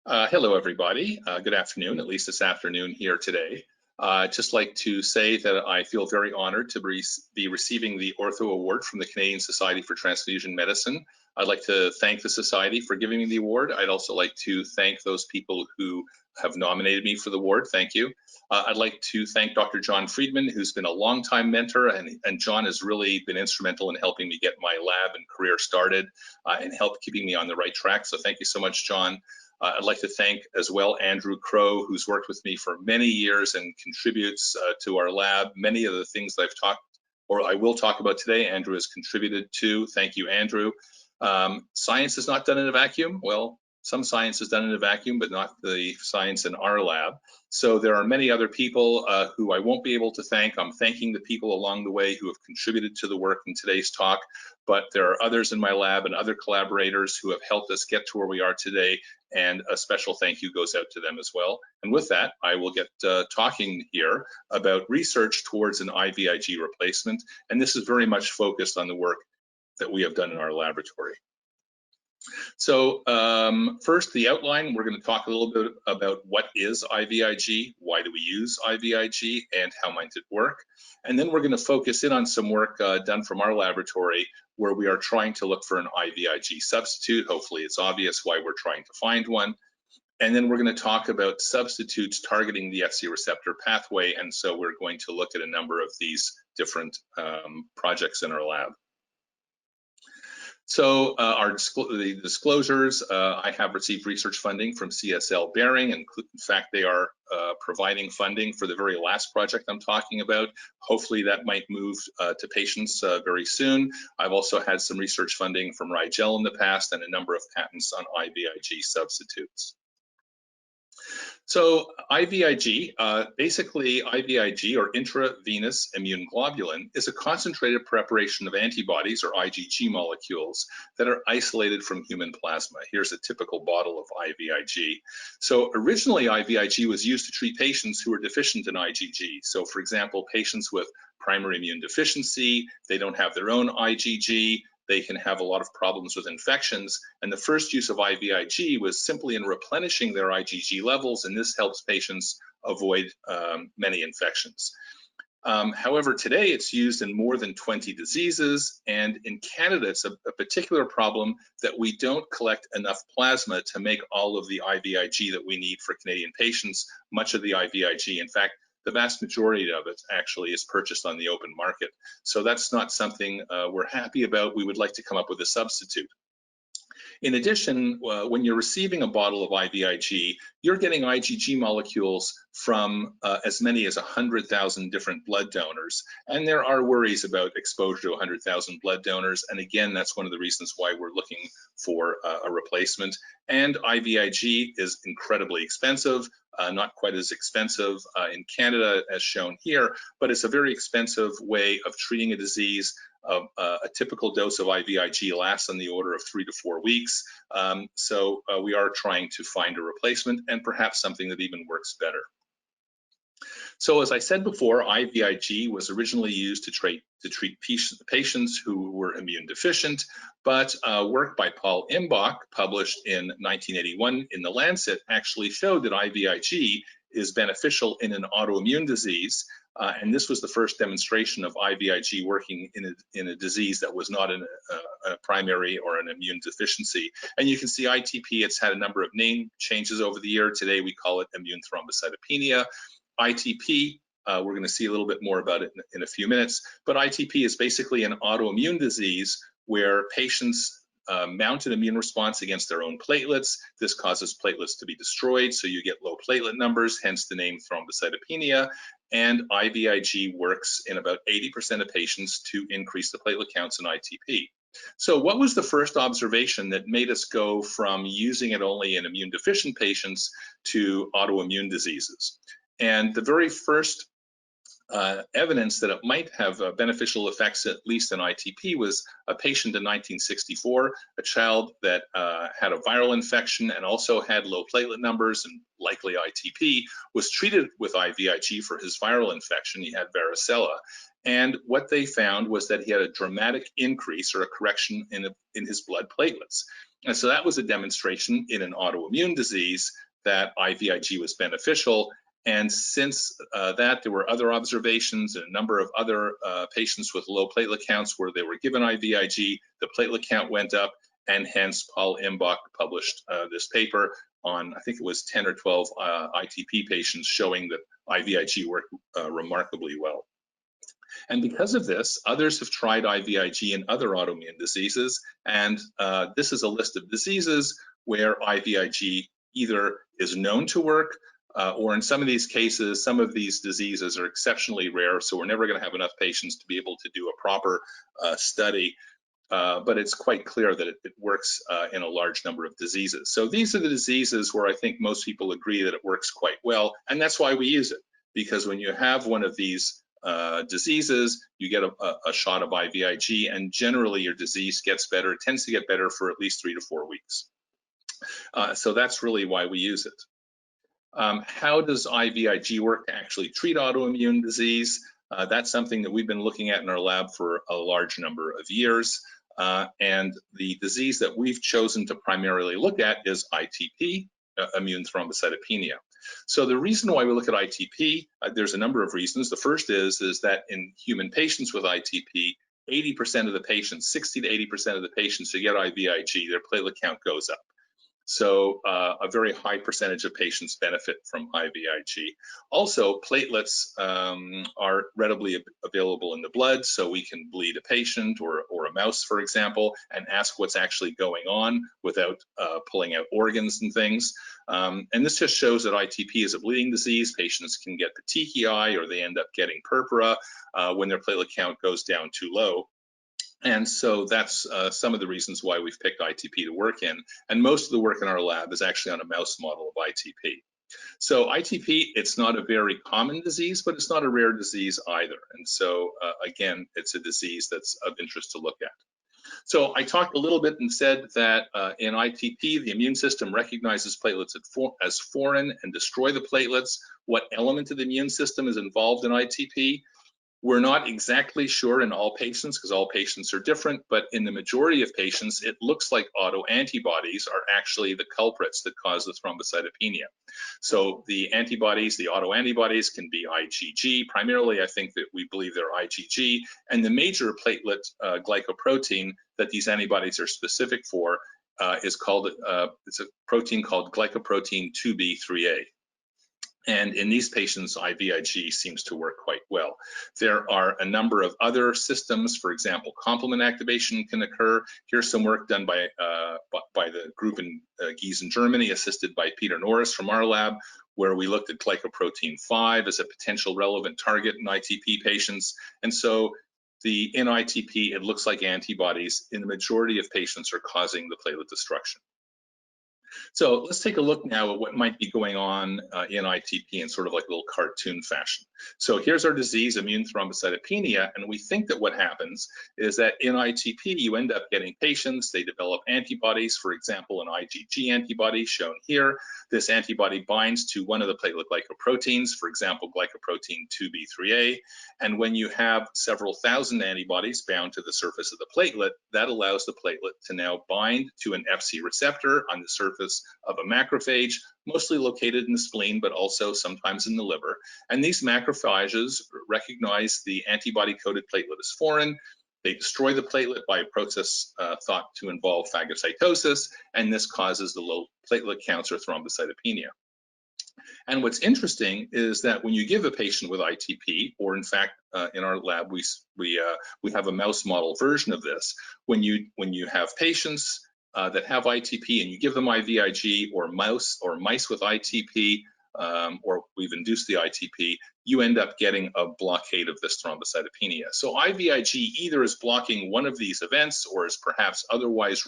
Hello, everybody. Good afternoon, at least this afternoon here today. I'd just like to say that I feel very honored to be receiving the Ortho Award from the Canadian Society for Transfusion Medicine. I'd like to thank the Society for giving me the award. I'd also like to thank those people who have nominated me for the award. Thank you. I'd like to thank Dr. John Friedman, who's been a longtime mentor, and John has really been instrumental in helping me get my lab and career started and help keeping me on the right track. So thank you so much, John. I'd like to thank as well Andrew Crow, who's worked with me for many years and contributes to our lab. Many of the things that I've talked or I will talk about today, Andrew has contributed to. Thank you, Andrew. Science is not done in a vacuum. Well, some science is done in a vacuum, but not the science in our lab. So there are many other people who I won't be able to thank. I'm thanking the people along the way who have contributed to the work in today's talk, but there are others in my lab and other collaborators who have helped us get to where we are today, and a special thank you goes out to them as well. And with that, I will get talking here about research towards an IVIg replacement, and this is very much focused on the work that we have done in our laboratory. So first, the outline, we're going to talk a little bit about what is IVIg, why do we use IVIg, and how might it work. And then we're going to focus in on some work done from our laboratory where we are trying to look for an IVIg substitute. Hopefully it's obvious why we're trying to find one. And then we're going to talk about substitutes targeting the Fc receptor pathway. And so we're going to look at a number of these different projects in our lab. So the disclosures, I have received research funding from CSL Behring, and in fact, they are providing funding for the very last project I'm talking about. Hopefully that might move to patients very soon. I've also had some research funding from Rigel in the past and a number of patents on IVIg substitutes. So IVIg, basically IVIg, or intravenous immunoglobulin, is a concentrated preparation of antibodies or IgG molecules that are isolated from human plasma. Here's a typical bottle of IVIg. So originally IVIg was used to treat patients who were deficient in IgG. So for example, patients with primary immune deficiency, they don't have their own IgG, they can have a lot of problems with infections. And the first use of IVIg was simply in replenishing their IgG levels, and this helps patients avoid many infections. However, today it's used in more than 20 diseases, and in Canada it's a particular problem that we don't collect enough plasma to make all of the IVIg that we need for Canadian patients. Much of the IVIg, in fact, the vast majority of it actually is purchased on the open market. So that's not something we're happy about. We would like to come up with a substitute. In addition, when you're receiving a bottle of IVIg, you're getting IgG molecules from as many as 100,000 different blood donors. And there are worries about exposure to 100,000 blood donors. And again, that's one of the reasons why we're looking for a replacement. And IVIg is incredibly expensive, not quite as expensive in Canada as shown here, but it's a very expensive way of treating a disease. A typical dose of IVIg lasts on the order of 3 to 4 weeks. So we are trying to find a replacement and perhaps something that even works better. So as I said before, IVIg was originally used to treat patients who were immune deficient, but work by Paul Imbach, published in 1981 in The Lancet, actually showed that IVIg is beneficial in an autoimmune disease. And this was the first demonstration of IVIg working in a disease that was not a primary or an immune deficiency. And you can see ITP, it's had a number of name changes over the year. Today we call it immune thrombocytopenia. ITP, we're going to see a little bit more about it in a few minutes, but ITP is basically an autoimmune disease where patients mount an immune response against their own platelets. This causes platelets to be destroyed, so you get low platelet numbers, hence the name thrombocytopenia. And IVIg works in about 80% of patients to increase the platelet counts in ITP. So what was the first observation that made us go from using it only in immune deficient patients to autoimmune diseases? And the very first evidence that it might have beneficial effects, at least in ITP, was a patient in 1964, a child that had a viral infection and also had low platelet numbers and likely ITP, was treated with IVIg for his viral infection. He had varicella. And what they found was that he had a dramatic increase or a correction in his blood platelets. And so that was a demonstration in an autoimmune disease that IVIg was beneficial. And since that, there were other observations in a number of other patients with low platelet counts where they were given IVIg, the platelet count went up, and hence Paul Imbach published this paper on, I think it was 10 or 12 ITP patients, showing that IVIg worked remarkably well. And because of this, others have tried IVIg in other autoimmune diseases, and this is a list of diseases where IVIg either is known to work, or in some of these cases, some of these diseases are exceptionally rare, so we're never going to have enough patients to be able to do a proper study. But it's quite clear that it works in a large number of diseases. So these are the diseases where I think most people agree that it works quite well, and that's why we use it. Because when you have one of these diseases, you get a shot of IVIg, and generally your disease gets better. It tends to get better for at least 3 to 4 weeks. So that's really why we use it. How does IVIg work to actually treat autoimmune disease? That's something that we've been looking at in our lab for a large number of years. And the disease that we've chosen to primarily look at is ITP, immune thrombocytopenia. So the reason why we look at ITP, there's a number of reasons. The first is that in human patients with ITP, 80% of the patients, 60 to 80% of the patients who get IVIg, their platelet count goes up. So a very high percentage of patients benefit from IVIg. Also, platelets are readily available in the blood, so we can bleed a patient or a mouse, for example, and ask what's actually going on without pulling out organs and things. And this just shows that ITP is a bleeding disease. Patients can get petechiae, or they end up getting purpura when their platelet count goes down too low. And so that's some of the reasons why we've picked ITP to work in. And most of the work in our lab is actually on a mouse model of ITP. So ITP, it's not a very common disease, but it's not a rare disease either. And so again, it's a disease that's of interest to look at. So I talked a little bit and said that in ITP, the immune system recognizes platelets as foreign and destroy the platelets. What element of the immune system is involved in ITP? We're not exactly sure in all patients, because all patients are different, but in the majority of patients, it looks like autoantibodies are actually the culprits that cause the thrombocytopenia. So the antibodies, the autoantibodies, can be IgG. Primarily, I think that we believe they're IgG, and the major platelet glycoprotein that these antibodies are specific for is called, it's a protein called glycoprotein 2b3a. And in these patients, IVIg seems to work quite well. There are a number of other systems. For example, complement activation can occur. Here's some work done by the group in Gießen, Germany, assisted by Peter Norris from our lab, where we looked at glycoprotein 5 as a potential relevant target in ITP patients. And so in ITP, it looks like antibodies in the majority of patients are causing the platelet destruction. So let's take a look now at what might be going on in ITP in sort of like a little cartoon fashion. So here's our disease, immune thrombocytopenia, and we think that what happens is that in ITP, you end up getting patients, they develop antibodies, for example, an IgG antibody shown here. This antibody binds to one of the platelet glycoproteins, for example, glycoprotein 2b3a, and when you have several thousand antibodies bound to the surface of the platelet, that allows the platelet to now bind to an Fc receptor on the surface of a macrophage, mostly located in the spleen, but also sometimes in the liver. And these macrophages recognize the antibody-coated platelet as foreign. They destroy the platelet by a process thought to involve phagocytosis, and this causes the low platelet counts or thrombocytopenia. And what's interesting is that when you give a patient with ITP, or in fact, in our lab, we have a mouse model version of this. When you have patients that have ITP and you give them IVIg, or mice with ITP, or we've induced the ITP, you end up getting a blockade of this thrombocytopenia. So IVIg either is blocking one of these events, or is perhaps otherwise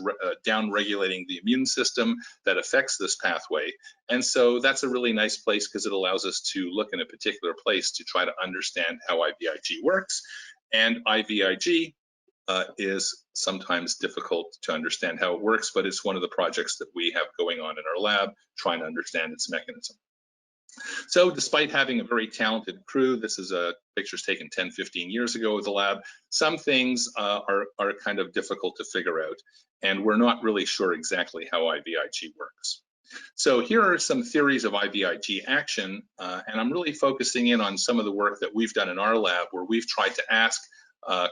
down-regulating the immune system that affects this pathway. And so that's a really nice place, because it allows us to look in a particular place to try to understand how IVIg works. And IVIg is sometimes difficult to understand how it works, but it's one of the projects that we have going on in our lab, trying to understand its mechanism. So despite having a very talented crew, this is a pictures taken 10, 15 years ago with the lab, some things are kind of difficult to figure out, and we're not really sure exactly how IVIg works. So here are some theories of IVIg action, and I'm really focusing in on some of the work that we've done in our lab where we've tried to ask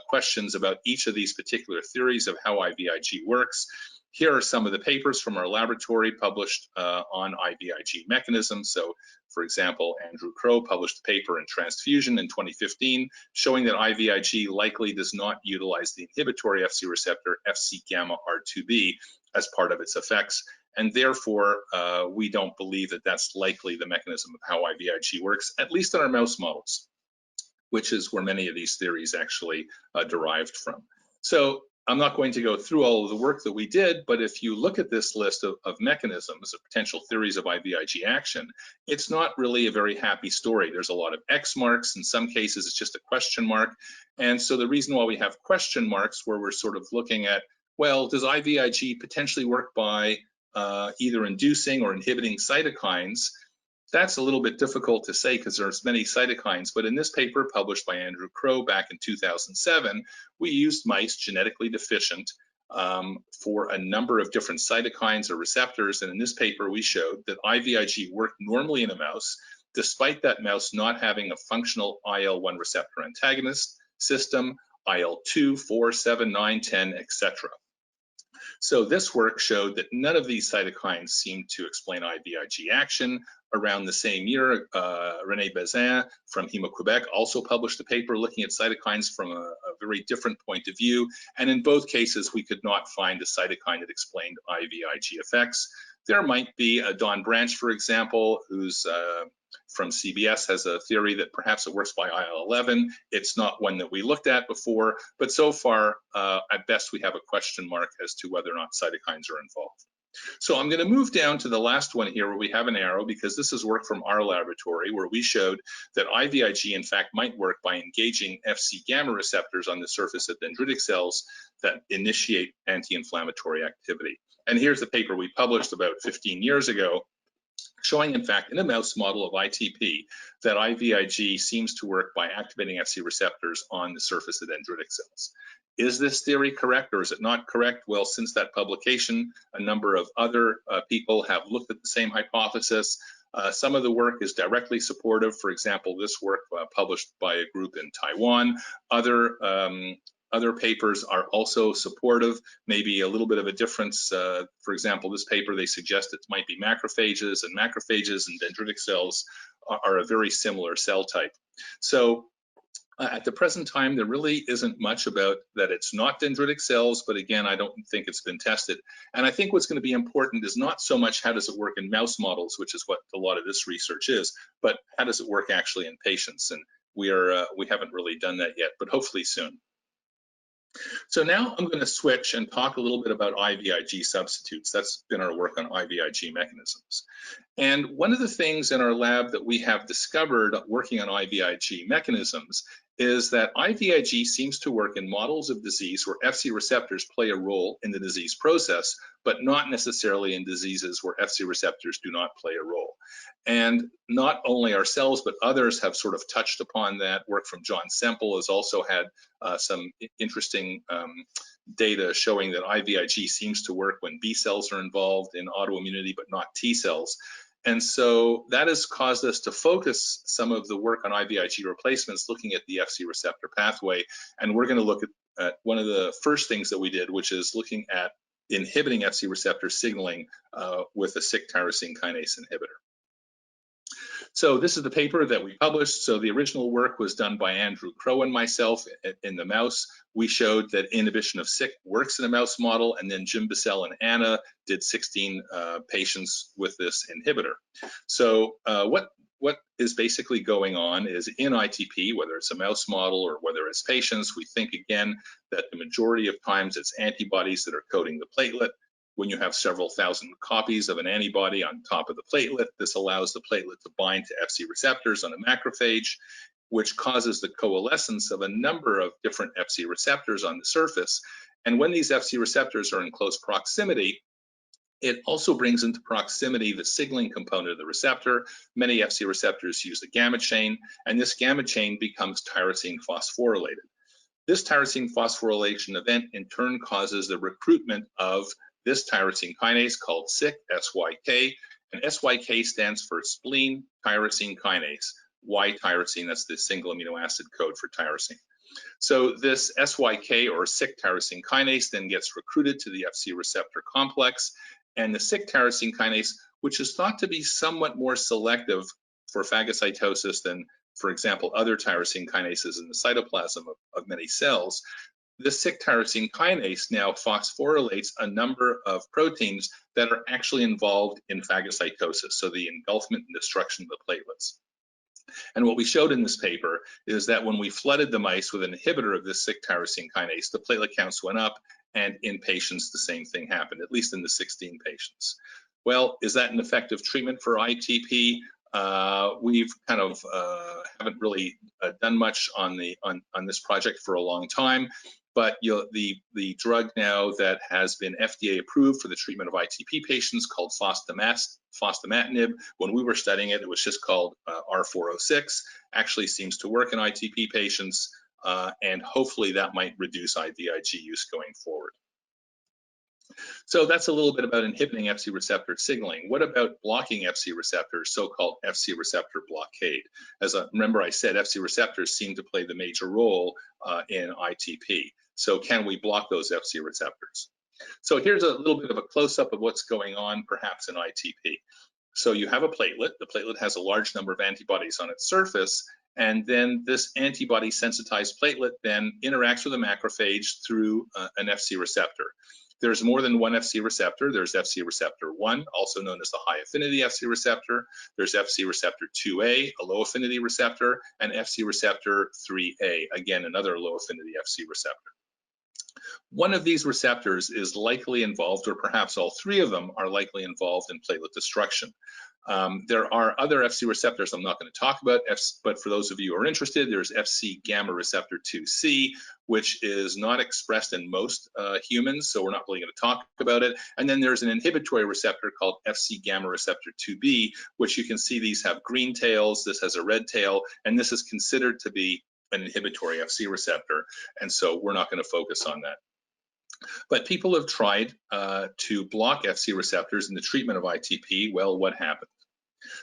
questions about each of these particular theories of how IVIg works. Here are some of the papers from our laboratory published on IVIg mechanisms. So, for example, Andrew Crow published a paper in Transfusion in 2015 showing that IVIg likely does not utilize the inhibitory Fc receptor Fc gamma R2b as part of its effects. And therefore, we don't believe that that's likely the mechanism of how IVIg works, at least in our mouse models, which is where many of these theories actually derived from. So I'm not going to go through all of the work that we did, but if you look at this list of mechanisms, of potential theories of IVIg action, it's not really a very happy story. There's a lot of X marks. In some cases, it's just a question mark. And so the reason why we have question marks, where we're sort of looking at, well, does IVIg potentially work by either inducing or inhibiting cytokines? That's a little bit difficult to say because there's many cytokines, but in this paper published by Andrew Crow back in 2007, we used mice genetically deficient for a number of different cytokines or receptors, and in this paper we showed that IVIg worked normally in a mouse, despite that mouse not having a functional IL-1 receptor antagonist system, IL-2, 4, 7, 9, 10, etc. So this work showed that none of these cytokines seemed to explain IVIg action. Around the same year, René Bazin from Héma-Québec also published a paper looking at cytokines from a very different point of view. And in both cases, we could not find a cytokine that explained IVIg effects. There might be a Don Branch, for example, who's from CBS, has a theory that perhaps it works by IL-11. It's not one that we looked at before, but so far, at best, we have a question mark as to whether or not cytokines are involved. So I'm going to move down to the last one here where we have an arrow, because this is work from our laboratory where we showed that IVIg in fact might work by engaging Fc gamma receptors on the surface of dendritic cells that initiate anti-inflammatory activity. And here's the paper we published about 15 years ago showing, in fact, in a mouse model of ITP, that IVIg seems to work by activating Fc receptors on the surface of dendritic cells. Is this theory correct or is it not correct? Well, since that publication, a number of other people have looked at the same hypothesis. Some of the work is directly supportive. For example, this work published by a group in Taiwan. Other papers are also supportive, maybe a little bit of a difference. For example, this paper, they suggest it might be macrophages, and macrophages and dendritic cells are a very similar cell type. So at the present time, there really isn't much about that it's not dendritic cells, but again, I don't think it's been tested. And I think what's going to be important is not so much how does it work in mouse models, which is what a lot of this research is, but how does it work actually in patients? And we haven't really done that yet, but hopefully soon. So now I'm going to switch and talk a little bit about IVIg substitutes. That's been our work on IVIg mechanisms. And one of the things in our lab that we have discovered working on IVIg mechanisms is that IVIg seems to work in models of disease where Fc receptors play a role in the disease process, but not necessarily in diseases where Fc receptors do not play a role. And not only ourselves, but others have sort of touched upon that. Work from John Semple has also had some interesting data showing that IVIg seems to work when B cells are involved in autoimmunity, but not T cells. And so that has caused us to focus some of the work on IVIg replacements looking at the Fc receptor pathway. And we're going to look at one of the first things that we did, which is looking at inhibiting Fc receptor signaling with a Syk tyrosine kinase inhibitor. So this is the paper that we published. So the original work was done by Andrew Crow and myself in the mouse. We showed that inhibition of Syk works in a mouse model, and then Jim Bissell and Anna did 16 patients with this inhibitor. So what is basically going on is in ITP, whether it's a mouse model or whether it's patients, we think again that the majority of times it's antibodies that are coating the platelet. When you have several thousand copies of an antibody on top of the platelet, this allows the platelet to bind to Fc receptors on a macrophage, which causes the coalescence of a number of different Fc receptors on the surface. And when these Fc receptors are in close proximity, It also brings into proximity the signaling component of the receptor. Many Fc receptors use the gamma chain, and this gamma chain becomes tyrosine phosphorylated. This tyrosine phosphorylation event in turn causes the recruitment of this tyrosine kinase called SYK, SYK, and SYK stands for spleen tyrosine kinase. Y-tyrosine, that's the single amino acid code for tyrosine. So this SYK or SYK tyrosine kinase then gets recruited to the Fc receptor complex, and the SYK tyrosine kinase, which is thought to be somewhat more selective for phagocytosis than, for example, other tyrosine kinases in the cytoplasm of many cells, the SYK tyrosine kinase now phosphorylates a number of proteins that are actually involved in phagocytosis, so the engulfment and destruction of the platelets. And what we showed in this paper is that when we flooded the mice with an inhibitor of this SYK tyrosine kinase, the platelet counts went up, and in patients the same thing happened, at least in the 16 patients. Well, is that an effective treatment for ITP? We've kind of haven't really done much on this project for a long time, but the drug now that has been FDA approved for the treatment of ITP patients called fostamatinib, when we were studying it, it was just called R406, actually seems to work in ITP patients, and hopefully that might reduce IVIg use going forward. So that's a little bit about inhibiting Fc receptor signaling. What about blocking Fc receptors, so-called Fc receptor blockade? Remember I said Fc receptors seem to play the major role in ITP. So can we block those Fc receptors? So here's a little bit of a close-up of what's going on perhaps in ITP. So you have a platelet. The platelet has a large number of antibodies on its surface, and then this antibody sensitized platelet then interacts with a macrophage through an Fc receptor. There's more than one Fc receptor. There's Fc receptor 1, also known as the high affinity Fc receptor. There's Fc receptor 2A, a low affinity receptor, and Fc receptor 3A, again, another low affinity Fc receptor. One of these receptors is likely involved, or perhaps all three of them are likely involved in platelet destruction. There are other Fc receptors I'm not going to talk about, but for those of you who are interested, there's Fc gamma receptor 2C, which is not expressed in most humans, so we're not really going to talk about it. And then there's an inhibitory receptor called Fc gamma receptor 2B, which you can see these have green tails, this has a red tail, and this is considered to be an inhibitory Fc receptor, and so we're not going to focus on that. But people have tried to block Fc receptors in the treatment of ITP. Well, what happened?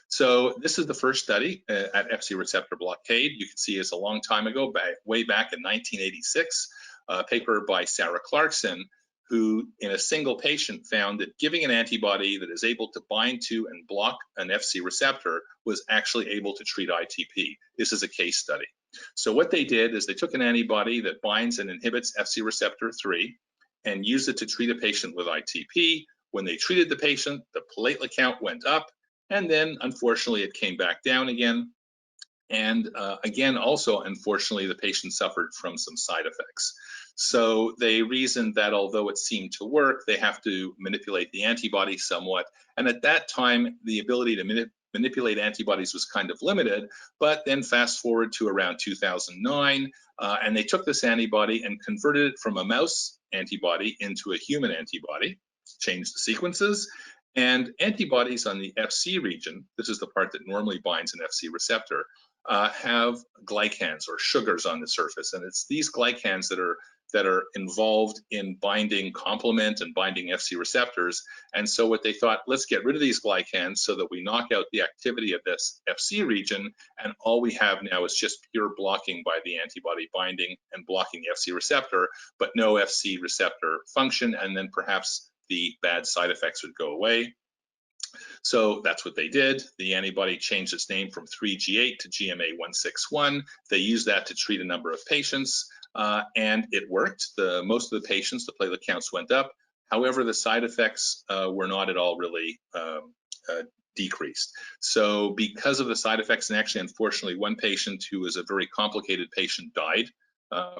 So this is the first study at Fc receptor blockade. You can see it's a long time ago, way back in 1986, a paper by Sarah Clarkson, who in a single patient found that giving an antibody that is able to bind to and block an Fc receptor was actually able to treat ITP. This is a case study. So what they did is they took an antibody that binds and inhibits Fc receptor 3 and used it to treat a patient with ITP. When they treated the patient, the platelet count went up, and then unfortunately it came back down again. And again, also unfortunately, the patient suffered from some side effects. So they reasoned that although it seemed to work, they have to manipulate the antibody somewhat. And at that time, the ability to manipulate antibodies was kind of limited, but then fast forward to around 2009, and they took this antibody and converted it from a mouse antibody into a human antibody, changed the sequences, and antibodies on the Fc region, this is the part that normally binds an Fc receptor, have glycans or sugars on the surface, and it's these glycans that are involved in binding complement and binding Fc receptors. And so what they thought, let's get rid of these glycans so that we knock out the activity of this Fc region, and all we have now is just pure blocking by the antibody binding and blocking the Fc receptor, but no Fc receptor function, and then perhaps the bad side effects would go away. So that's what they did. The antibody changed its name from 3G8 to GMA161. They used that to treat a number of patients, and it worked. Most of the patients, the platelet counts went up. However, the side effects were not at all really decreased. So because of the side effects, and actually, unfortunately, one patient who was a very complicated patient died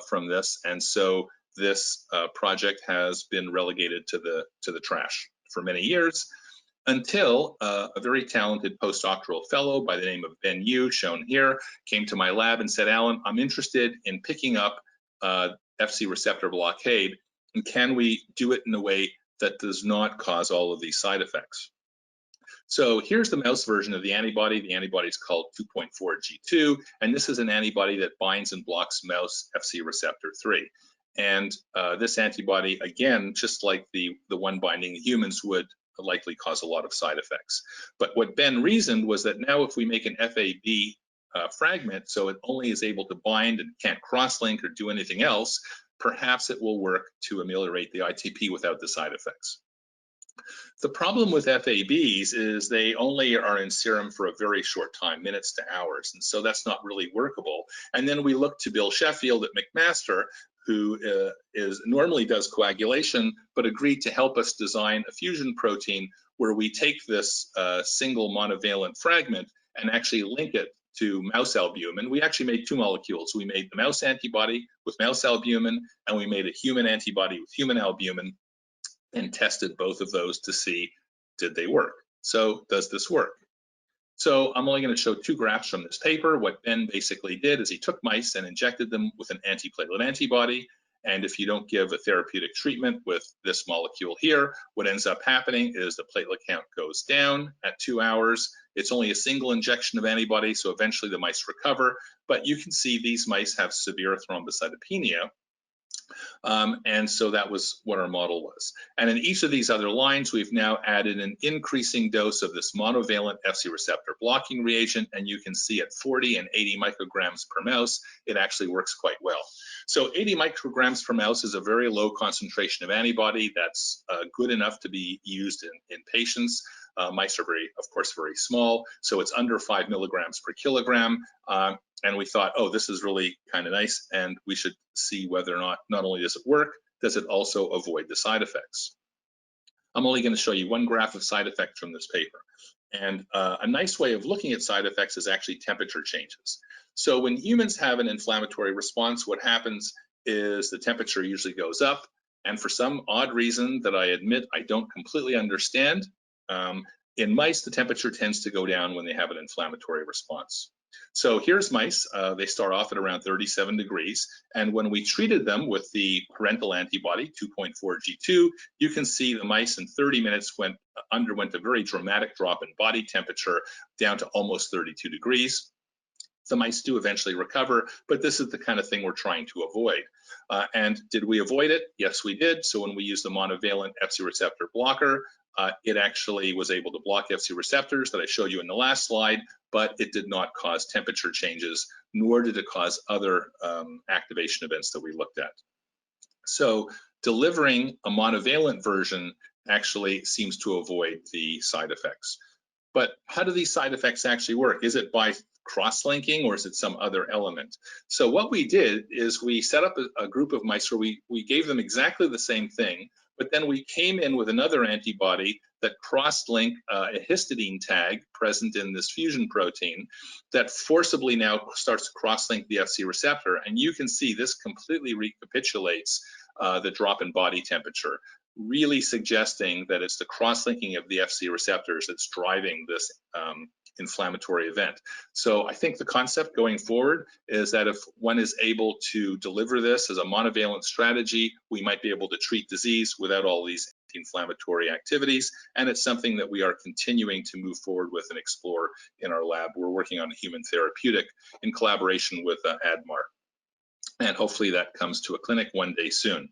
from this, and so this project has been relegated to the trash for many years, until a very talented postdoctoral fellow by the name of Ben Yu, shown here, came to my lab and said, Alan, I'm interested in picking up Fc receptor blockade, and can we do it in a way that does not cause all of these side effects. So here's the mouse version of the antibody. The antibody is called 2.4G2, and this is an antibody that binds and blocks mouse Fc receptor 3. And this antibody, again, just like the one binding humans, would likely cause a lot of side effects. But what Ben reasoned was that now if we make an Fab fragment, so it only is able to bind and can't cross-link or do anything else, perhaps it will work to ameliorate the ITP without the side effects. The problem with FABs is they only are in serum for a very short time, minutes to hours, and so that's not really workable. And then we look to Bill Sheffield at McMaster, who normally does coagulation, but agreed to help us design a fusion protein where we take this single monovalent fragment and actually link it to mouse albumin. We actually made two molecules. We made the mouse antibody with mouse albumin, and we made a human antibody with human albumin, and tested both of those to see, did they work? So does this work? So I'm only going to show two graphs from this paper. What Ben basically did is he took mice and injected them with an antiplatelet antibody. And if you don't give a therapeutic treatment with this molecule here, what ends up happening is the platelet count goes down at 2 hours. It's only a single injection of antibody, so eventually the mice recover. But you can see these mice have severe thrombocytopenia. And so that was what our model was. And in each of these other lines, we've now added an increasing dose of this monovalent Fc receptor blocking reagent, and you can see at 40 and 80 micrograms per mouse, it actually works quite well. So 80 micrograms per mouse is a very low concentration of antibody that's good enough to be used in patients. Mice are of course, very small, so it's under 5 milligrams per kilogram. And we thought, oh, this is really kind of nice, and we should see whether or not only does it work, does it also avoid the side effects. I'm only going to show you one graph of side effects from this paper. And a nice way of looking at side effects is actually temperature changes. So when humans have an inflammatory response, what happens is the temperature usually goes up, and for some odd reason that I admit I don't completely understand, in mice, the temperature tends to go down when they have an inflammatory response. So here's mice. They start off at around 37 degrees. And when we treated them with the parental antibody, 2.4G2, you can see the mice in 30 minutes underwent a very dramatic drop in body temperature down to almost 32 degrees. The mice do eventually recover, but this is the kind of thing we're trying to avoid. And did we avoid it? Yes, we did. So when we used the monovalent Fc receptor blocker, it actually was able to block Fc receptors that I showed you in the last slide, but it did not cause temperature changes, nor did it cause other activation events that we looked at. So delivering a monovalent version actually seems to avoid the side effects. But how do these side effects actually work? Is it by cross-linking, or is it some other element? So what we did is we set up a group of mice where we gave them exactly the same thing, but then we came in with another antibody that cross-linked a histidine tag present in this fusion protein that forcibly now starts to cross-link the Fc receptor. And you can see this completely recapitulates the drop in body temperature, really suggesting that it's the cross-linking of the Fc receptors that's driving this inflammatory event. So I think the concept going forward is that if one is able to deliver this as a monovalent strategy, we might be able to treat disease without all these anti-inflammatory activities. And it's something that we are continuing to move forward with and explore in our lab. We're working on a human therapeutic in collaboration with ADMAR. And hopefully that comes to a clinic one day soon.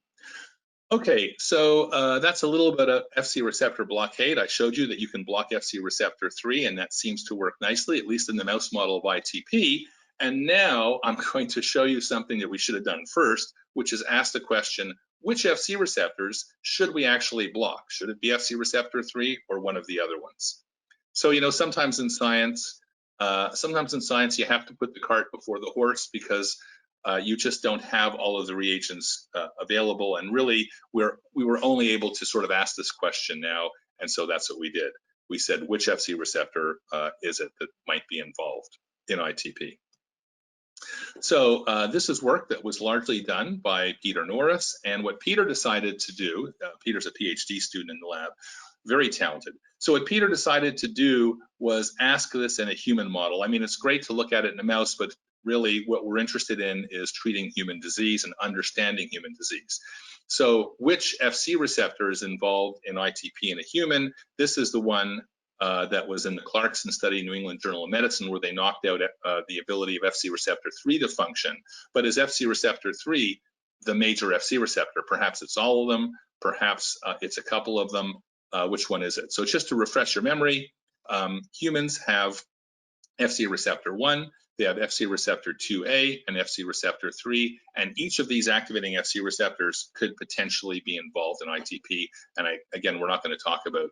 Okay, so that's a little bit of Fc receptor blockade. I showed you that you can block Fc receptor 3, and that seems to work nicely, at least in the mouse model of ITP. And now I'm going to show you something that we should have done first, which is ask the question, which Fc receptors should we actually block? Should it be Fc receptor 3 or one of the other ones? So, you know, sometimes in science you have to put the cart before the horse, because you just don't have all of the reagents available, and really we were only able to sort of ask this question now, and so that's what we did. We said, which Fc receptor is it that might be involved in ITP? So this is work that was largely done by Peter Norris, and what Peter decided to do, Peter's a PhD student in the lab, very talented. So what Peter decided to do was ask this in a human model. I mean, it's great to look at it in a mouse, but really what we're interested in is treating human disease and understanding human disease. So which FC receptor is involved in ITP in a human? This is the one that was in the Clarkson study, New England Journal of Medicine, where they knocked out the ability of FC receptor 3 to function. But is FC receptor 3 the major FC receptor? Perhaps it's all of them, perhaps it's a couple of them. Which one is it? So just to refresh your memory, humans have FC receptor 1, they have FC receptor 2A and FC receptor 3, and each of these activating FC receptors could potentially be involved in ITP. And again, we're not going to talk about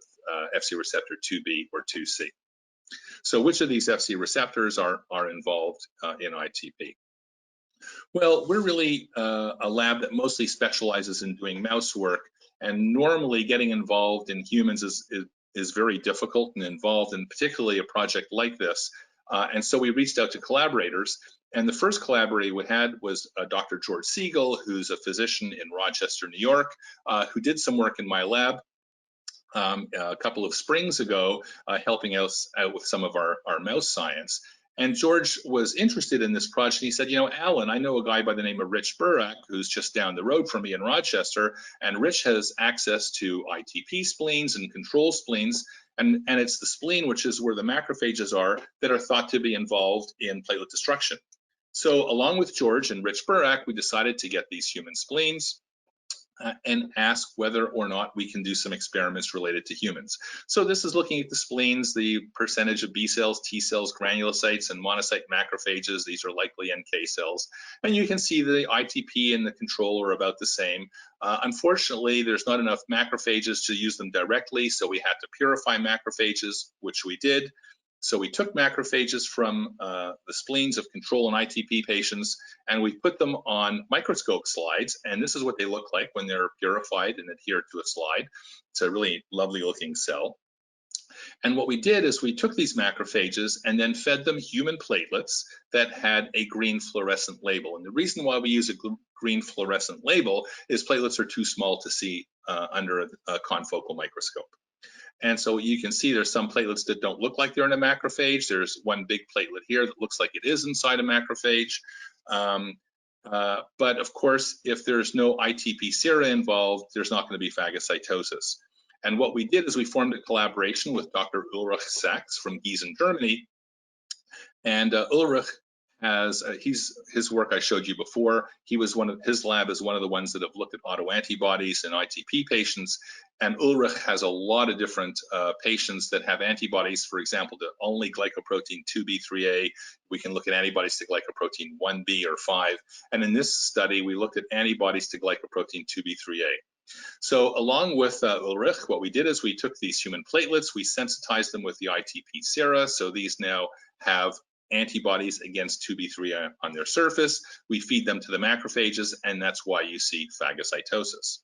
FC receptor 2B or 2C. So which of these FC receptors are involved in ITP? Well, we're really a lab that mostly specializes in doing mouse work, and normally getting involved in humans is very difficult and involved, in particularly a project like this. And so we reached out to collaborators, and the first collaborator we had was Dr. George Siegel, who's a physician in Rochester, New York, who did some work in my lab a couple of springs ago, helping us out with some of our mouse science. And George was interested in this project. He said, you know, Alan, I know a guy by the name of Rich Burak, who's just down the road from me in Rochester, and Rich has access to ITP spleens and control spleens, and it's the spleen, which is where the macrophages are, that are thought to be involved in platelet destruction. So along with George and Rich Burak, we decided to get these human spleens and ask whether or not we can do some experiments related to humans. So this is looking at the spleens, the percentage of B cells, T cells, granulocytes, and monocyte macrophages. These are likely NK cells. And you can see the ITP and the control are about the same. Unfortunately, there's not enough macrophages to use them directly, so we had to purify macrophages, which we did. So we took macrophages from the spleens of control and ITP patients, and we put them on microscope slides, and this is what they look like when they're purified and adhered to a slide. It's a really lovely looking cell. And what we did is we took these macrophages and then fed them human platelets that had a green fluorescent label. And the reason why we use a green fluorescent label is platelets are too small to see under a confocal microscope. And so you can see there's some platelets that don't look like they're in a macrophage. There's one big platelet here that looks like it is inside a macrophage. But of course, if there's no ITP sera involved, there's not going to be phagocytosis. And what we did is we formed a collaboration with Dr. Ulrich Sachs from Gießen, Germany. And Ulrich has his work I showed you before. His lab is one of the ones that have looked at autoantibodies in ITP patients. And Ulrich has a lot of different patients that have antibodies, for example, to only glycoprotein 2B3A. We can look at antibodies to glycoprotein 1B or 5. And in this study, we looked at antibodies to glycoprotein 2B3A. So along with Ulrich, what we did is we took these human platelets, we sensitized them with the ITP sera. So these now have antibodies against 2B3 on their surface. We feed them to the macrophages, and that's why you see phagocytosis.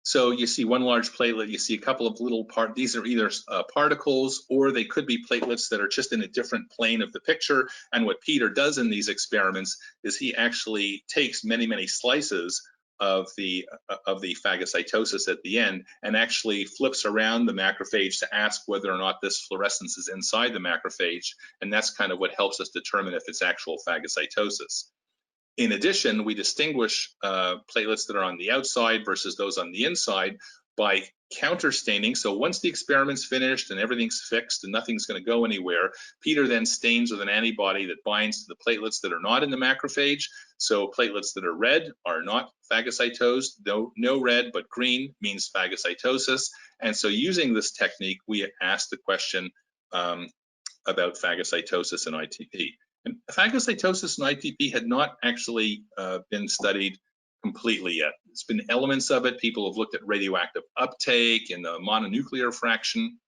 So you see one large platelet, you see a couple of little these are either particles, or they could be platelets that are just in a different plane of the picture. And what Peter does in these experiments is he actually takes many, many slices of the phagocytosis at the end and actually flips around the macrophage to ask whether or not this fluorescence is inside the macrophage, and that's kind of what helps us determine if it's actual phagocytosis. In addition, we distinguish platelets that are on the outside versus those on the inside by counterstaining. So once the experiment's finished and everything's fixed and nothing's going to go anywhere, Peter then stains with an antibody that binds to the platelets that are not in the macrophage. So platelets that are red are not phagocytosed. No red, but green means phagocytosis. And so using this technique, we asked the question about phagocytosis in ITP. And phagocytosis in ITP had not actually been studied completely yet. It's been elements of it. People have looked at radioactive uptake and the mononuclear fraction,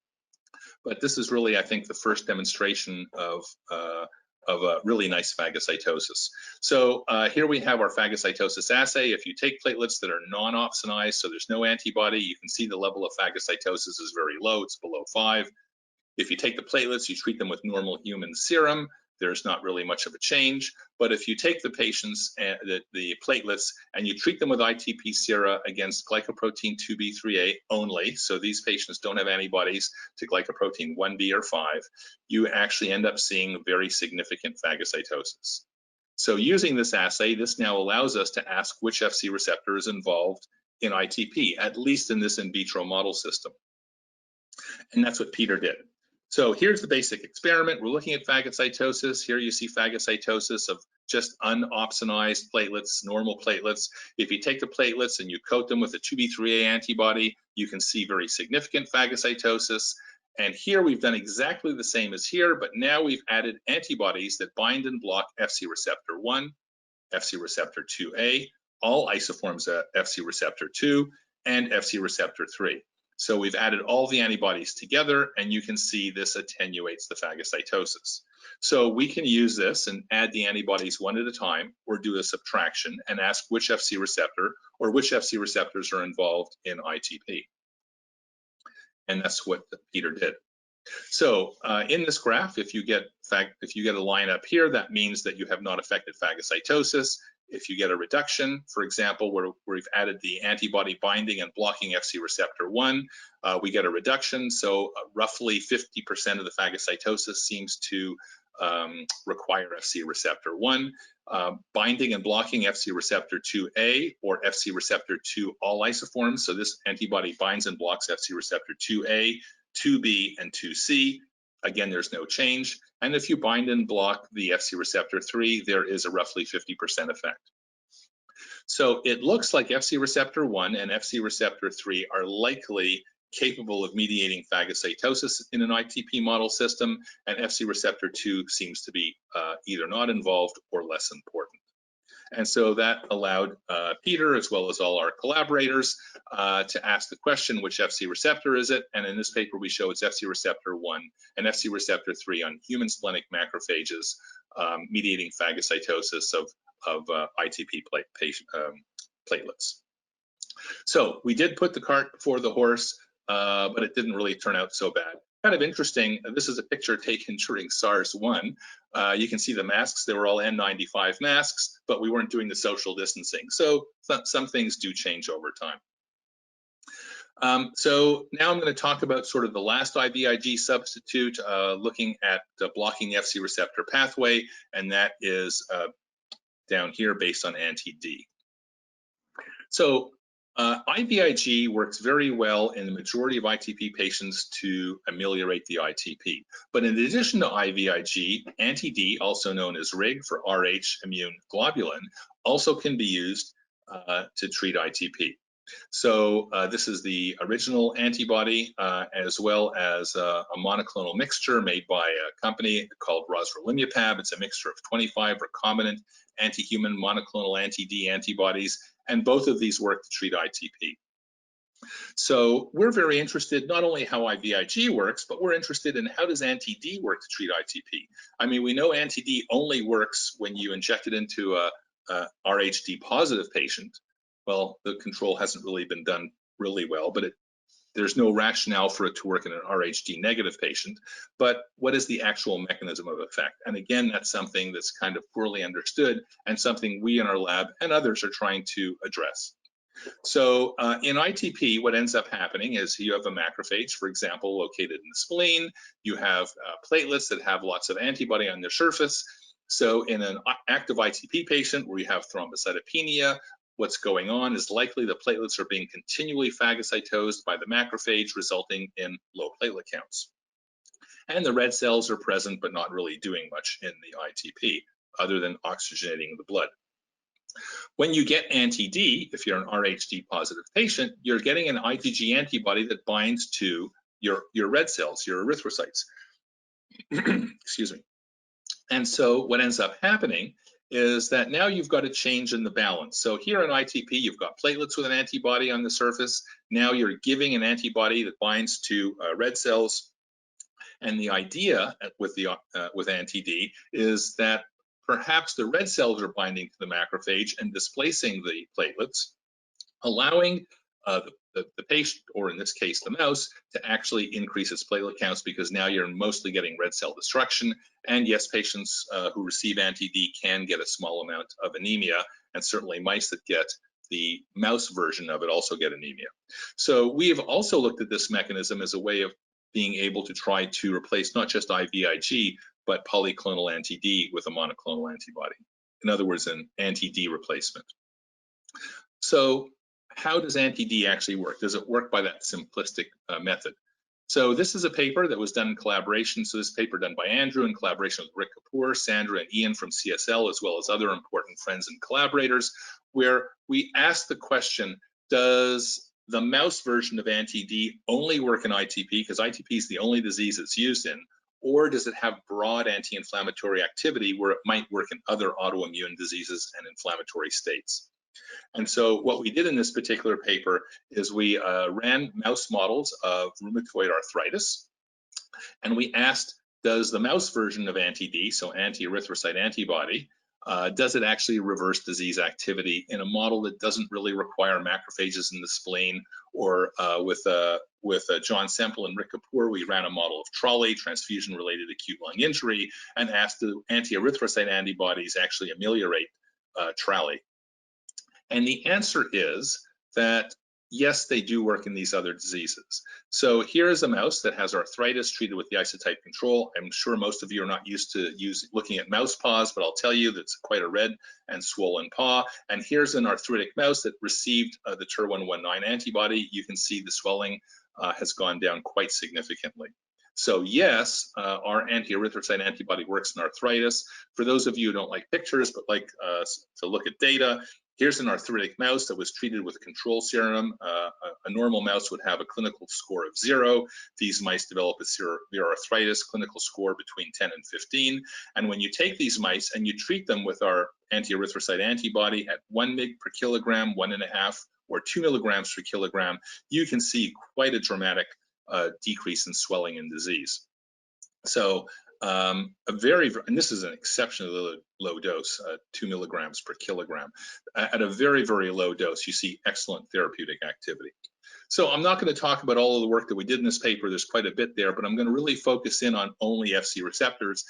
but this is really, I think, the first demonstration of a really nice phagocytosis. So here we have our phagocytosis assay. If you take platelets that are non-opsonized, so there's no antibody, you can see the level of phagocytosis is very low. It's below 5. If you take the platelets, you treat them with normal human serum, there's not really much of a change. But if you take the patients, the platelets, and you treat them with ITP sera against glycoprotein 2B3A only, so these patients don't have antibodies to glycoprotein 1B or 5, you actually end up seeing very significant phagocytosis. So using this assay, this now allows us to ask which Fc receptor is involved in ITP, at least in this in vitro model system. And that's what Peter did. So here's the basic experiment. We're looking at phagocytosis. Here you see phagocytosis of just unopsonized platelets, normal platelets. If you take the platelets and you coat them with a 2B3A antibody, you can see very significant phagocytosis. And here we've done exactly the same as here, but now we've added antibodies that bind and block Fc receptor 1, Fc receptor 2A, all isoforms of Fc receptor 2, and Fc receptor 3. So we've added all the antibodies together, and you can see this attenuates the phagocytosis. So we can use this and add the antibodies one at a time, or do a subtraction and ask which Fc receptor or which Fc receptors are involved in ITP. And that's what Peter did. So in this graph, if you get a line up here, that means that you have not affected phagocytosis. If you get a reduction, for example, where we've added the antibody binding and blocking Fc receptor 1, we get a reduction. So roughly 50% of the phagocytosis seems to require Fc receptor 1. Binding and blocking Fc receptor 2A or Fc receptor 2 all isoforms. So this antibody binds and blocks Fc receptor 2A, 2B, and 2C. Again, there's no change. And if you bind and block the Fc receptor 3, there is a roughly 50% effect. So it looks like Fc receptor 1 and Fc receptor 3 are likely capable of mediating phagocytosis in an ITP model system, and Fc receptor 2 seems to be either not involved or less important. And so that allowed Peter, as well as all our collaborators, to ask the question, which Fc receptor is it? And in this paper, we show it's Fc receptor 1 and Fc receptor 3 on human splenic macrophages, mediating phagocytosis of ITP platelets. So we did put the cart before the horse, but it didn't really turn out so bad. Kind of interesting, this is a picture taken during SARS-1. You can see the masks, they were all N95 masks, but we weren't doing the social distancing. So some things do change over time. So now I'm going to talk about sort of the last IVIg substitute, looking at blocking the Fc receptor pathway, and that is down here based on anti-D. So IVIg works very well in the majority of ITP patients to ameliorate the ITP. But in addition to IVIg, anti-D, also known as RIG for Rh immune globulin, also can be used to treat ITP. So this is the original antibody, as well as a monoclonal mixture made by a company called rosralimumab. It's a mixture of 25 recombinant anti-human monoclonal anti-D antibodies, and both of these work to treat ITP. So we're very interested not only how IVIg works, but we're interested in how does anti-D work to treat ITP. I mean, we know anti-D only works when you inject it into a RhD positive patient. Well, the control hasn't really been done really well, but there's no rationale for it to work in an RhD negative patient. But what is the actual mechanism of effect? And again, that's something that's kind of poorly understood and something we in our lab and others are trying to address. So in ITP, what ends up happening is you have a macrophage, for example, located in the spleen. You have platelets that have lots of antibody on their surface. So in an active ITP patient where you have thrombocytopenia, what's going on is likely the platelets are being continually phagocytosed by the macrophage, resulting in low platelet counts. And the red cells are present, but not really doing much in the ITP, other than oxygenating the blood. When you get anti-D, if you're an RhD positive patient, you're getting an IgG antibody that binds to your red cells, your erythrocytes. Excuse me. And so what ends up happening is that now you've got a change in the balance. So here in ITP, you've got platelets with an antibody on the surface. Now you're giving an antibody that binds to red cells. And the idea with anti-D is that perhaps the red cells are binding to the macrophage and displacing the platelets, allowing the patient, or in this case the mouse, to actually increase its platelet counts, because now you're mostly getting red cell destruction. And yes, patients who receive anti-D can get a small amount of anemia, and certainly mice that get the mouse version of it also get anemia. So we have also looked at this mechanism as a way of being able to try to replace not just IVIg, but polyclonal anti-D with a monoclonal antibody in other words, an anti-D replacement. So how does anti-D actually work? Does it work by that simplistic method? So this is a paper that was done in collaboration. So this paper done by Andrew in collaboration with Rick Kapoor, Sandra, and Ian from CSL, as well as other important friends and collaborators, where we asked the question, does the mouse version of anti-D only work in ITP, because ITP is the only disease it's used in, or does it have broad anti-inflammatory activity where it might work in other autoimmune diseases and inflammatory states? And so what we did in this particular paper is we ran mouse models of rheumatoid arthritis, and we asked, does the mouse version of anti-D, so anti-erythrocyte antibody, does it actually reverse disease activity in a model that doesn't really require macrophages in the spleen? Or with John Semple and Rick Kapoor, we ran a model of TRALI, transfusion-related acute lung injury, and asked, do anti-erythrocyte antibodies actually ameliorate TRALI? And the answer is that yes, they do work in these other diseases. So here is a mouse that has arthritis treated with the isotype control. I'm sure most of you are not used to looking at mouse paws, but I'll tell you that's quite a red and swollen paw. And here's an arthritic mouse that received the TER119 antibody. You can see the swelling has gone down quite significantly. So yes, our anti-erythrocyte antibody works in arthritis. For those of you who don't like pictures but like to look at data, here's an arthritic mouse that was treated with control serum. A normal mouse would have a clinical score of 0. These mice develop a severe arthritis clinical score between 10 and 15. And when you take these mice and you treat them with our anti-erythrocyte antibody at 1 mg per kilogram, 1.5, or 2 milligrams per kilogram, you can see quite a dramatic decrease in swelling and disease. So and this is an exceptionally low dose, 2 milligrams per kilogram. At a very, very low dose, you see excellent therapeutic activity. So I'm not going to talk about all of the work that we did in this paper. There's quite a bit there, but I'm going to really focus in on only FC receptors.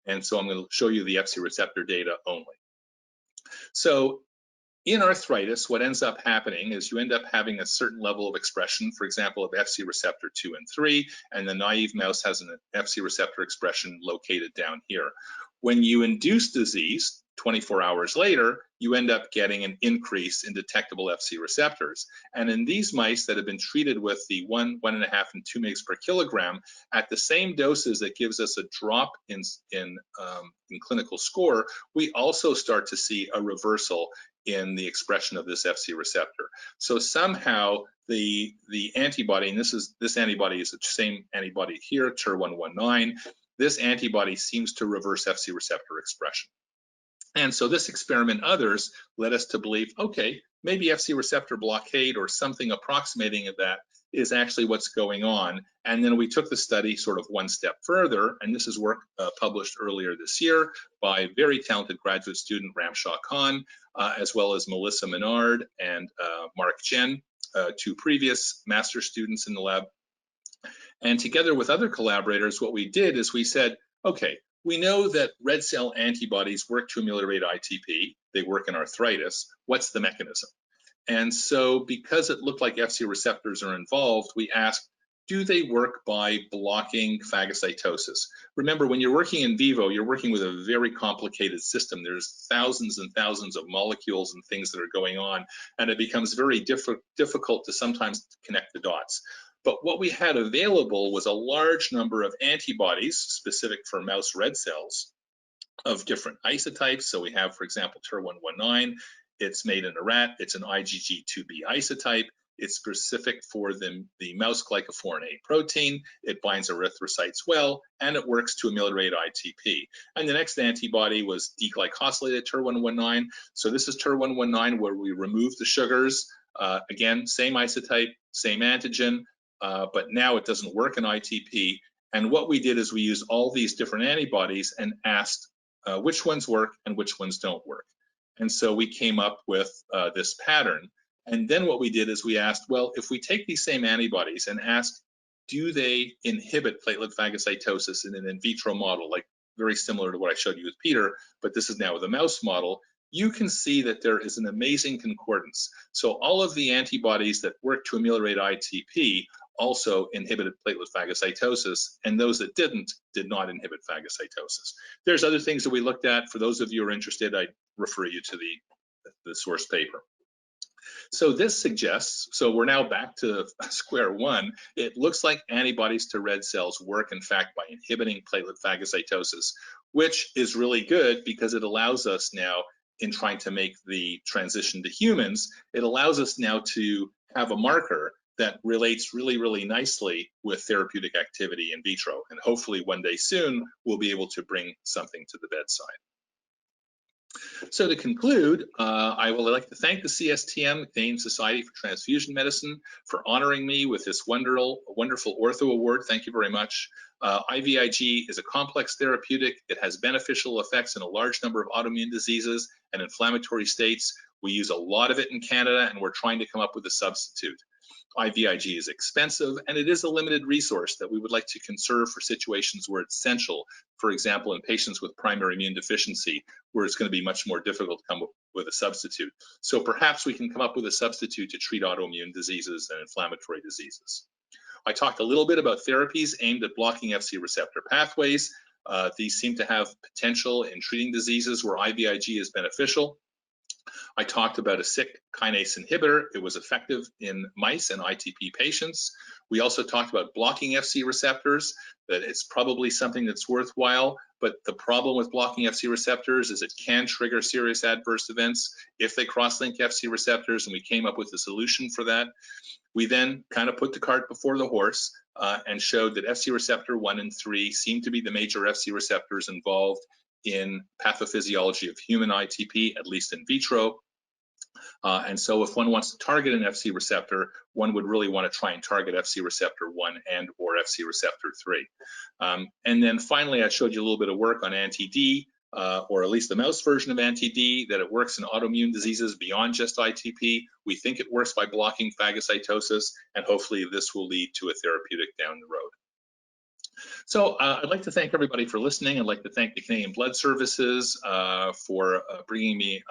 And so I'm going to show you the FC receptor data only. So in arthritis, what ends up happening is you end up having a certain level of expression, for example, of FC receptor 2 and 3, and the naive mouse has an FC receptor expression located down here. When you induce disease, 24 hours later, you end up getting an increase in detectable FC receptors. And in these mice that have been treated with the 1, 1.5, and 2 mg per kilogram, at the same doses that gives us a drop in clinical score, we also start to see a reversal in the expression of this FC receptor. So somehow the antibody, and this antibody is the same antibody here, TER119, this antibody seems to reverse FC receptor expression. And so this experiment, others, led us to believe, okay, maybe FC receptor blockade or something approximating that is actually what's going on. And then we took the study sort of one step further, and this is work published earlier this year by very talented graduate student Ramshaw Khan, as well as Melissa Menard and Mark Jen, 2 previous master students in the lab. And together with other collaborators, what we did is we said, okay, we know that red cell antibodies work to ameliorate ITP. They work in arthritis. What's the mechanism? And so because it looked like FC receptors are involved, we asked, do they work by blocking phagocytosis? Remember, when you're working in vivo, you're working with a very complicated system. There's thousands and thousands of molecules and things that are going on, and it becomes very difficult to sometimes connect the dots. But what we had available was a large number of antibodies specific for mouse red cells of different isotypes. So we have, for example, TER119. It's made in a rat. It's an IgG2b isotype. It's specific for the mouse glycophorin A protein. It binds erythrocytes well, and it works to ameliorate ITP. And the next antibody was deglycosylated TER119. So this is TER119 where we remove the sugars. Again, same isotype, same antigen, but now it doesn't work in ITP. And what we did is we used all these different antibodies and asked which ones work and which ones don't work. And so we came up with this pattern. And then what we did is we asked, well, if we take these same antibodies and ask, do they inhibit platelet phagocytosis in an in vitro model, like very similar to what I showed you with Peter, but this is now with a mouse model, you can see that there is an amazing concordance. So all of the antibodies that work to ameliorate ITP also inhibited platelet phagocytosis, and those that did not inhibit phagocytosis. There's other things that we looked at. For those of you who are interested, I refer you to the source paper. So this suggests, so we're now back to square one. It looks like antibodies to red cells work, in fact, by inhibiting platelet phagocytosis, which is really good because it allows us now, in trying to make the transition to humans, it allows us now to have a marker that relates really, really nicely with therapeutic activity in vitro. And hopefully one day soon, we'll be able to bring something to the bedside. So to conclude, I would like to thank the CSTM, Canadian Society for Transfusion Medicine, for honoring me with this wonderful Ortho Award. Thank you very much. IVIg is a complex therapeutic. It has beneficial effects in a large number of autoimmune diseases and inflammatory states. We use a lot of it in Canada, and we're trying to come up with a substitute. IVIg is expensive, and it is a limited resource that we would like to conserve for situations where it's essential. For example, in patients with primary immune deficiency, where it's going to be much more difficult to come up with a substitute. So perhaps we can come up with a substitute to treat autoimmune diseases and inflammatory diseases. I talked a little bit about therapies aimed at blocking Fc receptor pathways. These seem to have potential in treating diseases where IVIg is beneficial. I talked about a Syk kinase inhibitor. It was effective in mice and ITP patients. We also talked about blocking Fc receptors, that it's probably something that's worthwhile, but the problem with blocking Fc receptors is it can trigger serious adverse events if they cross-link Fc receptors, and we came up with a solution for that. We then kind of put the cart before the horse and showed that Fc receptor 1 and 3 seem to be the major Fc receptors involved in pathophysiology of human ITP, at least in vitro. And so if one wants to target an Fc receptor, one would really want to try and target Fc receptor 1 and or Fc receptor 3. And then finally, I showed you a little bit of work on anti-D, or at least the mouse version of anti-D, that it works in autoimmune diseases beyond just ITP. We think it works by blocking phagocytosis, and hopefully this will lead to a therapeutic down the road. So I'd like to thank everybody for listening. I'd like to thank the Canadian Blood Services for bringing me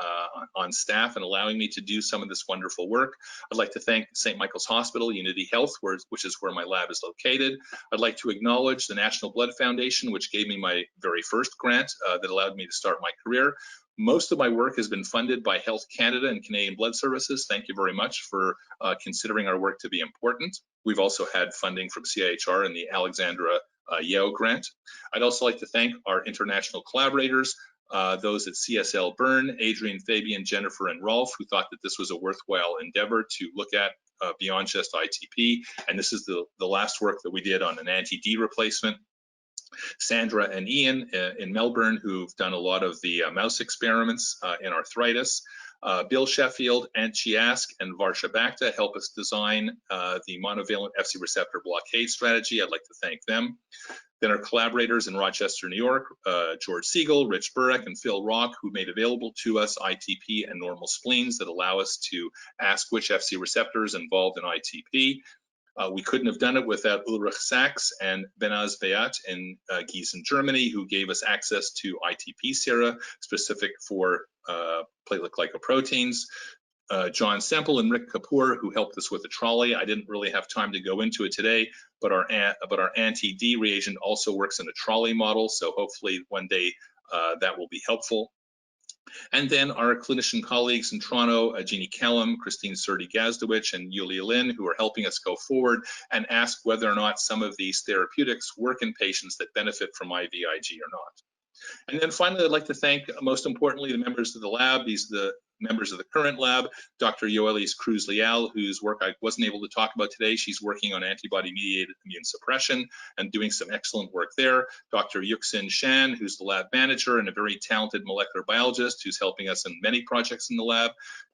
on staff and allowing me to do some of this wonderful work. I'd like to thank St. Michael's Hospital, Unity Health, which is where my lab is located. I'd like to acknowledge the National Blood Foundation, which gave me my very first grant that allowed me to start my career. Most of my work has been funded by Health Canada and Canadian Blood Services. Thank you very much for considering our work to be important. We've also had funding from CIHR and the Alexandra Yeo grant. I'd also like to thank our international collaborators, those at CSL Bern, Adrian, Fabian, Jennifer, and Rolf, who thought that this was a worthwhile endeavor to look at beyond just ITP. And this is the last work that we did on an anti-D replacement. Sandra and Ian in Melbourne, who've done a lot of the mouse experiments in arthritis. Bill Sheffield, Ant Chiask, and Varsha Bhakta help us design the monovalent Fc receptor blockade strategy. I'd like to thank them. Then our collaborators in Rochester, New York, George Siegel, Rich Burek, and Phil Rock, who made available to us ITP and normal spleens that allow us to ask which Fc receptors involved in ITP. We couldn't have done it without Ulrich Sachs and Benaz Beat in Gießen, Germany, who gave us access to ITP sera specific for platelet glycoproteins. John Semple and Rick Kapoor, who helped us with the trolley. I didn't really have time to go into it today, but our anti-D reagent also works in a trolley model, so hopefully one day that will be helpful. And then our clinician colleagues in Toronto, Jeannie Kellum, Christine Surdy-Gazdowicz, and Yulia Lin, who are helping us go forward and ask whether or not some of these therapeutics work in patients that benefit from IVIg or not. And then finally, I'd like to thank, most importantly, the members of the lab. These are the members of the current lab, Dr. Yoelis Cruz-Leal, whose work I wasn't able to talk about today. She's working on antibody-mediated immune suppression and doing some excellent work there. Dr. Yuxin Shan, who's the lab manager and a very talented molecular biologist who's helping us in many projects in the lab.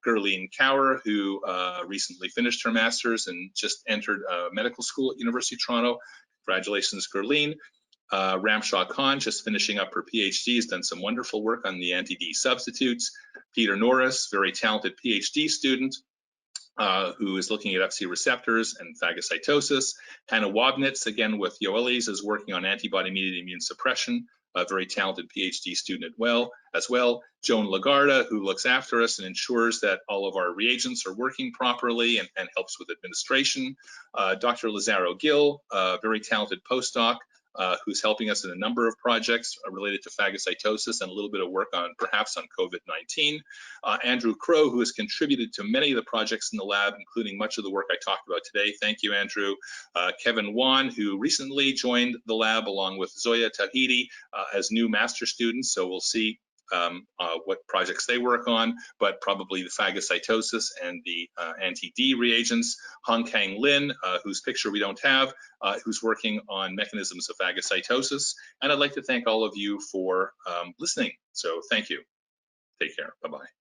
Gurleen Kaur, who recently finished her master's and just entered medical school at University of Toronto. Congratulations, Gurleen. Ramshaw Khan, just finishing up her PhD, has done some wonderful work on the anti-D substitutes. Peter Norris, very talented PhD student, who is looking at Fc receptors and phagocytosis. Hannah Wabnitz, again with Yoelis, is working on antibody-mediated immune suppression a very talented PhD student as well. Joan Lagarda, who looks after us and ensures that all of our reagents are working properly and helps with administration. Dr. Lazaro Gill, a very talented postdoc, who's helping us in a number of projects related to phagocytosis and a little bit of work on perhaps on COVID-19. Andrew Crow, who has contributed to many of the projects in the lab, including much of the work I talked about today. Thank you, Andrew. Kevin Wan, who recently joined the lab along with Zoya Tahiti as new master students. So we'll see what projects they work on, but probably the phagocytosis and the anti-D reagents. Hong Kang Lin, whose picture we don't have, who's working on mechanisms of phagocytosis. And I'd like to thank all of you for listening. So thank you. Take care. Bye-bye.